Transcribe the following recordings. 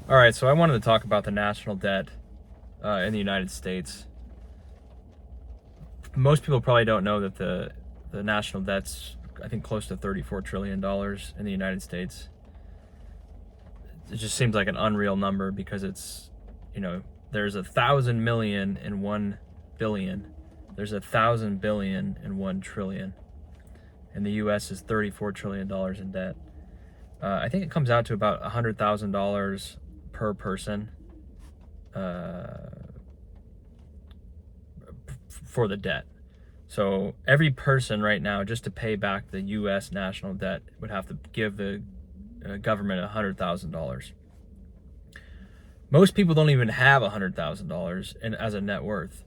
All right, so I wanted to talk about the national debt in the United States. Most people probably don't know that the national debt's, I think, close to $34 trillion in the United States. It just seems like an unreal number because it's, there's 1,000 million in 1 billion. There's 1,000 billion in 1 trillion. And the U.S. is $34 trillion in debt. I think it comes out to about $100,000 per person for the debt. So every person right now, just to pay back the U.S. national debt, would have to give the government $100,000. Most people don't even have $100,000 as a net worth.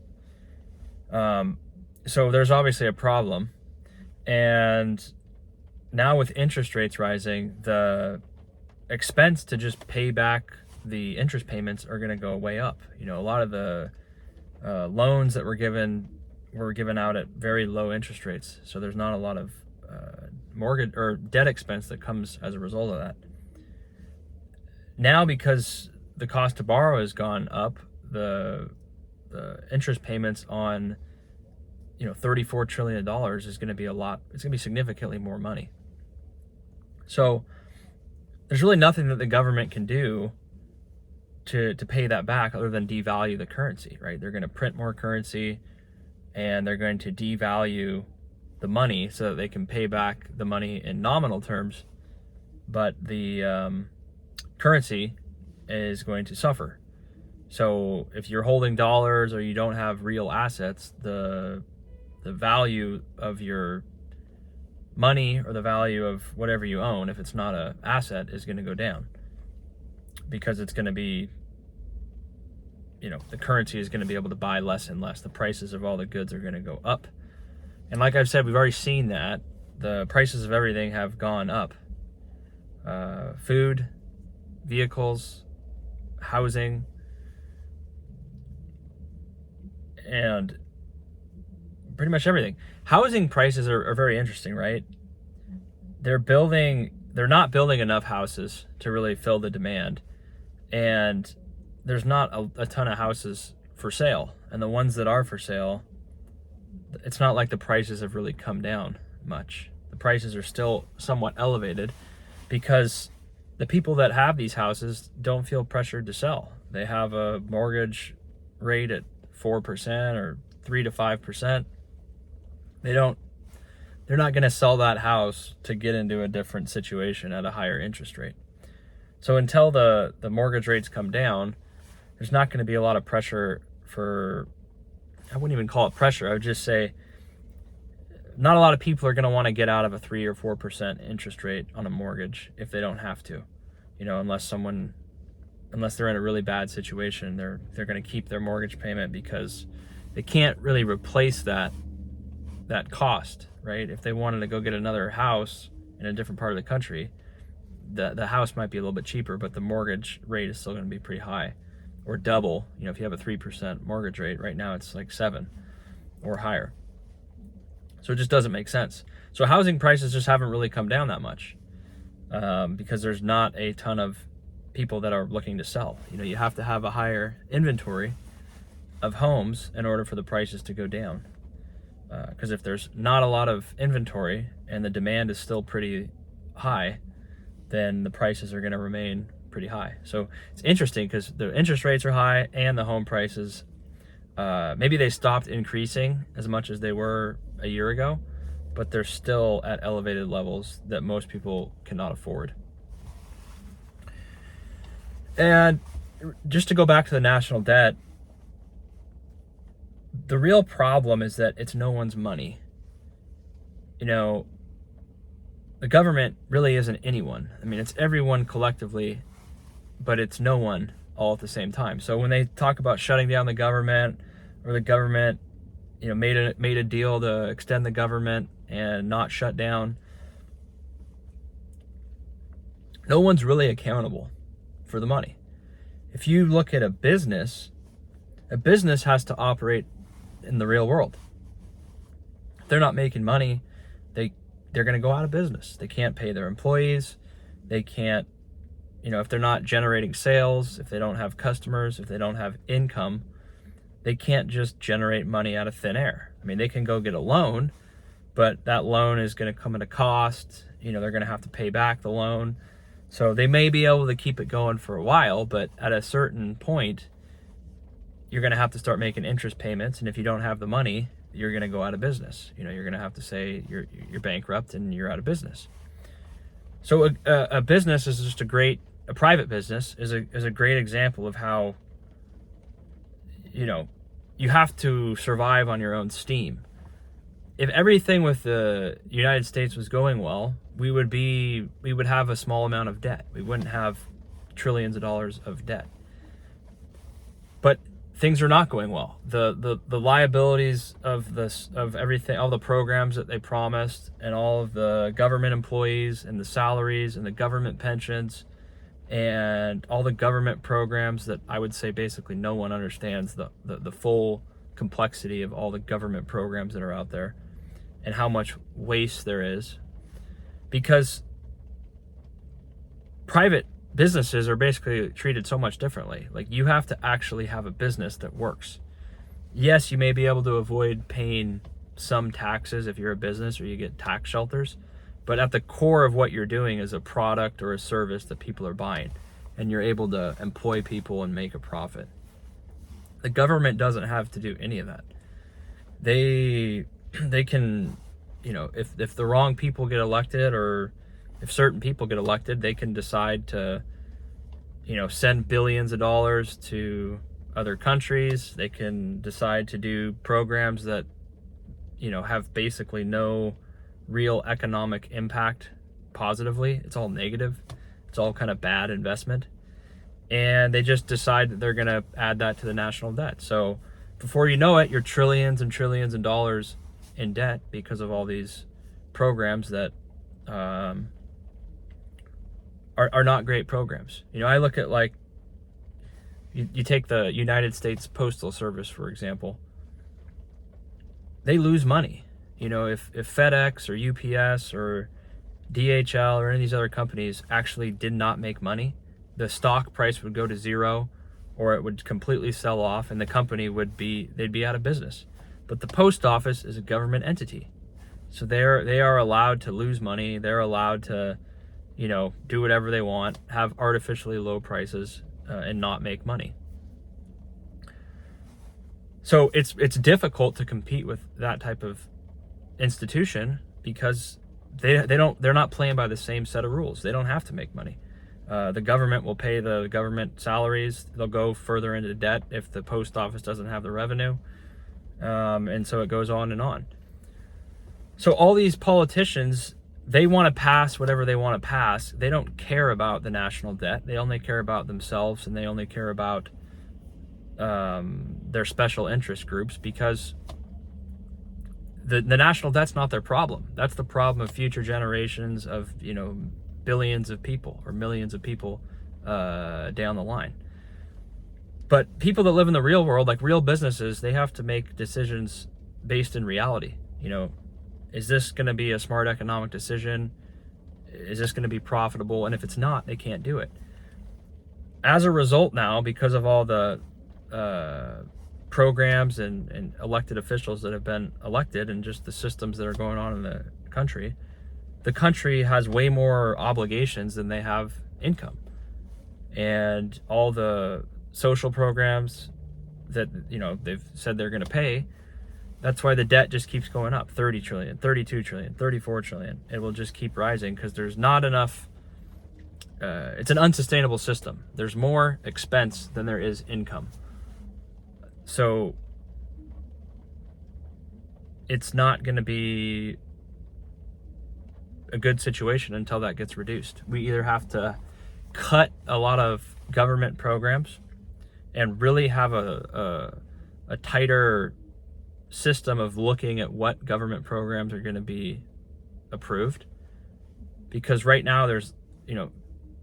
So there's obviously a problem. And now with interest rates rising, the expense to just pay back the interest payments are going to go way up. A lot of the loans that were given out at very low interest rates. So there's not a lot of mortgage or debt expense that comes as a result of that. Now, because the cost to borrow has gone up, the interest payments on $34 trillion is going to be a lot. It's going to be significantly more money. So there's really nothing that the government can do to pay that back other than devalue the currency, right? They're going to print more currency and they're going to devalue the money so that they can pay back the money in nominal terms, but the currency is going to suffer. So if you're holding dollars or you don't have real assets, the value of your money or the value of whatever you own, if it's not an asset, is going to go down because it's going to be, the currency is going to be able to buy less and less. The prices of all the goods are going to go up. And like I've said, we've already seen that. The prices of everything have gone up. Food, vehicles, housing, and pretty much everything. Housing prices are very interesting, right? They're not building enough houses to really fill the demand. And there's not a ton of houses for sale. And the ones that are for sale, it's not like the prices have really come down much. The prices are still somewhat elevated because the people that have these houses don't feel pressured to sell. They have a mortgage rate at 4% or 3 to 5%. They're not going to sell that house to get into a different situation at a higher interest rate. So until the mortgage rates come down, there's not going to be a lot of pressure I wouldn't even call it pressure. I would just say not a lot of people are going to want to get out of a 3 or 4% interest rate on a mortgage if they don't have to, unless they're in a really bad situation. They're going to keep their mortgage payment because they can't really replace that cost, right? If they wanted to go get another house in a different part of the country, the house might be a little bit cheaper, but the mortgage rate is still going to be pretty high, or double. If you have a 3% mortgage rate, right now it's like 7 or higher. So it just doesn't make sense. So housing prices just haven't really come down that much because there's not a ton of people that are looking to sell. You have to have a higher inventory of homes in order for the prices to go down. Because if there's not a lot of inventory and the demand is still pretty high, then the prices are going to remain pretty high. So it's interesting because the interest rates are high and the home prices, maybe they stopped increasing as much as they were a year ago, but they're still at elevated levels that most people cannot afford. And just to go back to the national debt, the real problem is that it's no one's money. The government really isn't anyone. I mean, it's everyone collectively, but it's no one all at the same time. So when they talk about shutting down the government, or the government, made a deal to extend the government and not shut down, no one's really accountable for the money. If you look at a business has to operate in the real world. If they're not making money, they're going to go out of business. They can't pay their employees. They can't if they're not generating sales, if they don't have customers, if they don't have income, they can't just generate money out of thin air. I mean, they can go get a loan, but that loan is going to come at a cost. They're going to have to pay back the loan. So they may be able to keep it going for a while, but at a certain point, you're going to have to start making interest payments. And if you don't have the money, you're going to go out of business. You're going to have to say you're bankrupt and you're out of business. So a business is just a private business is a great example of how, you have to survive on your own steam. If everything with the United States was going well, we would have a small amount of debt. We wouldn't have trillions of dollars of debt. But things are not going well. The liabilities of everything, all the programs that they promised, and all of the government employees and the salaries and the government pensions and all the government programs that I would say basically no one understands the full complexity of all the government programs that are out there and how much waste there is, because private businesses are basically treated so much differently. Like, you have to actually have a business that works. Yes, you may be able to avoid paying some taxes if you're a business or you get tax shelters, but at the core of what you're doing is a product or a service that people are buying, and you're able to employ people and make a profit. The government doesn't have to do any of that. They can, if the wrong people get elected, or if certain people get elected, they can decide to, send billions of dollars to other countries. They can decide to do programs that, have basically no real economic impact positively. It's all negative. It's all kind of bad investment. And they just decide that they're going to add that to the national debt. So before you know it, you're trillions and trillions of dollars in debt because of all these programs that are not great programs. I look at, like, you take the United States Postal Service, for example. They lose money. If FedEx or UPS or DHL or any of these other companies actually did not make money, the stock price would go to zero, or it would completely sell off, and the company they'd be out of business. But the post office is a government entity, so they are allowed to lose money. They're allowed to, do whatever they want, have artificially low prices, and not make money. So it's difficult to compete with that type of institution because they're not playing by the same set of rules. They don't have to make money. The government will pay the government salaries. They'll go further into debt if the post office doesn't have the revenue. And so it goes on and on. So all these politicians, they want to pass whatever they want to pass. They don't care about the national debt. They only care about themselves, and they only care about their special interest groups, because the national debt's not their problem. That's the problem of future generations of, billions of people or millions of people down the line. But people that live in the real world, like real businesses, they have to make decisions based in reality. Is this going to be a smart economic decision? Is this going to be profitable? And if it's not, they can't do it. As a result now, because of all the programs and elected officials that have been elected, and just the systems that are going on in the country has way more obligations than they have income. And all the social programs that, they've said they're going to pay, that's why the debt just keeps going up. 30 trillion, 32 trillion, 34 trillion. It will just keep rising because there's not enough. It's an unsustainable system. There's more expense than there is income. So it's not going to be a good situation until that gets reduced. We either have to cut a lot of government programs and really have a tighter system of looking at what government programs are going to be approved, because right now there's,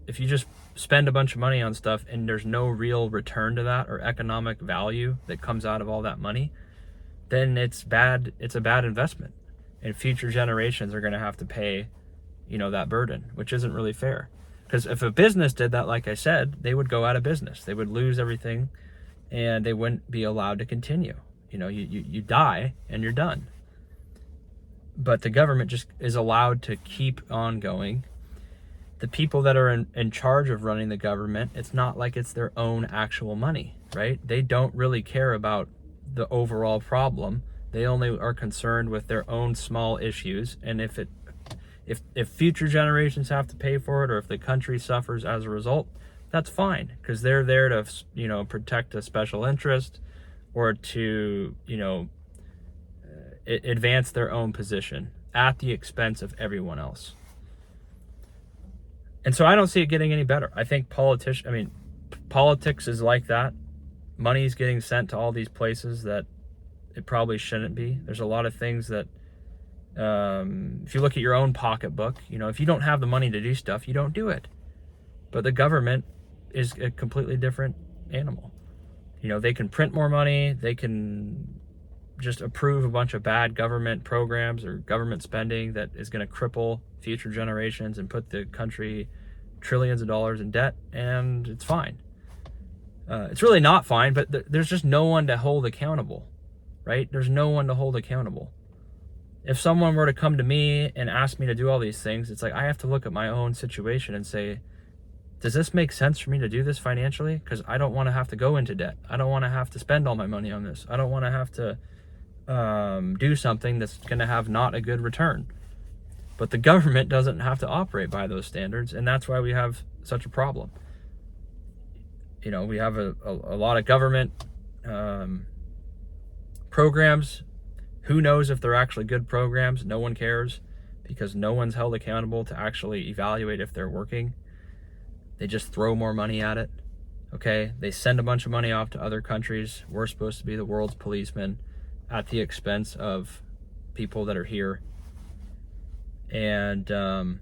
if you just spend a bunch of money on stuff and there's no real return to that or economic value that comes out of all that money, then it's bad. It's a bad investment, and future generations are going to have to pay, that burden, which isn't really fair. Because if a business did that, like I said, they would go out of business. They would lose everything, and they wouldn't be allowed to continue. You die and you're done. But the government just is allowed to keep on going. The people that are in charge of running the government, it's not like it's their own actual money, right? They don't really care about the overall problem. They only are concerned with their own small issues. And if future generations have to pay for it, or if the country suffers as a result, that's fine, because they're there to, protect a special interest, or to, advance their own position at the expense of everyone else. And so I don't see it getting any better. I think politics is like that. Money is getting sent to all these places that it probably shouldn't be. There's a lot of things that, if you look at your own pocketbook, if you don't have the money to do stuff, you don't do it. But the government is a completely different animal. They can print more money. They can just approve a bunch of bad government programs or government spending that is going to cripple future generations and put the country trillions of dollars in debt, and it's fine. It's really not fine, but there's just no one to hold accountable, right? There's no one to hold accountable. If someone were to come to me and ask me to do all these things, it's like I have to look at my own situation and say, does this make sense for me to do this financially? Because I don't want to have to go into debt. I don't want to have to spend all my money on this. I don't want to have to do something that's going to have not a good return. But the government doesn't have to operate by those standards, and that's why we have such a problem. We have a lot of government programs. Who knows if they're actually good programs? No one cares, because no one's held accountable to actually evaluate if they're working. They just throw more money at it. Okay, they send a bunch of money off to other countries. We're supposed to be the world's policemen at the expense of people that are here. And the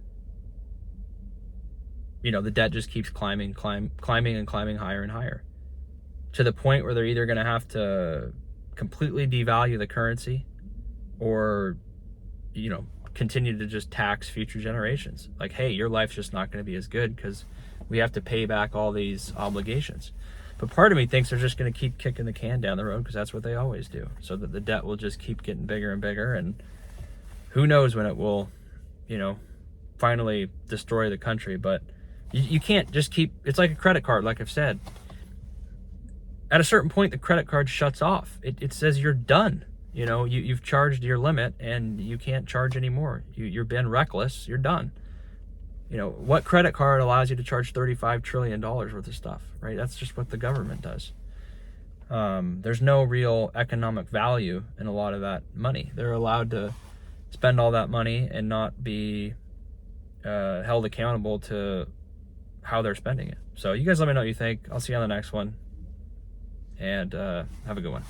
debt just keeps climbing and climbing higher and higher, to the point where they're either going to have to completely devalue the currency, or continue to just tax future generations. Like, hey, your life's just not going to be as good because we have to pay back all these obligations. But part of me thinks they're just going to keep kicking the can down the road, because that's what they always do, so that the debt will just keep getting bigger and bigger, and who knows when it will finally destroy the country. But you can't just keep, it's like a credit card, like I've said. At a certain point, the credit card shuts off. It says you're done. You've charged your limit and you can't charge anymore. You've been reckless, you're done. What credit card allows you to charge $35 trillion worth of stuff, right? That's just what the government does. There's no real economic value in a lot of that money. They're allowed to spend all that money and not be held accountable to how they're spending it. So you guys let me know what you think. I'll see you on the next one, and have a good one.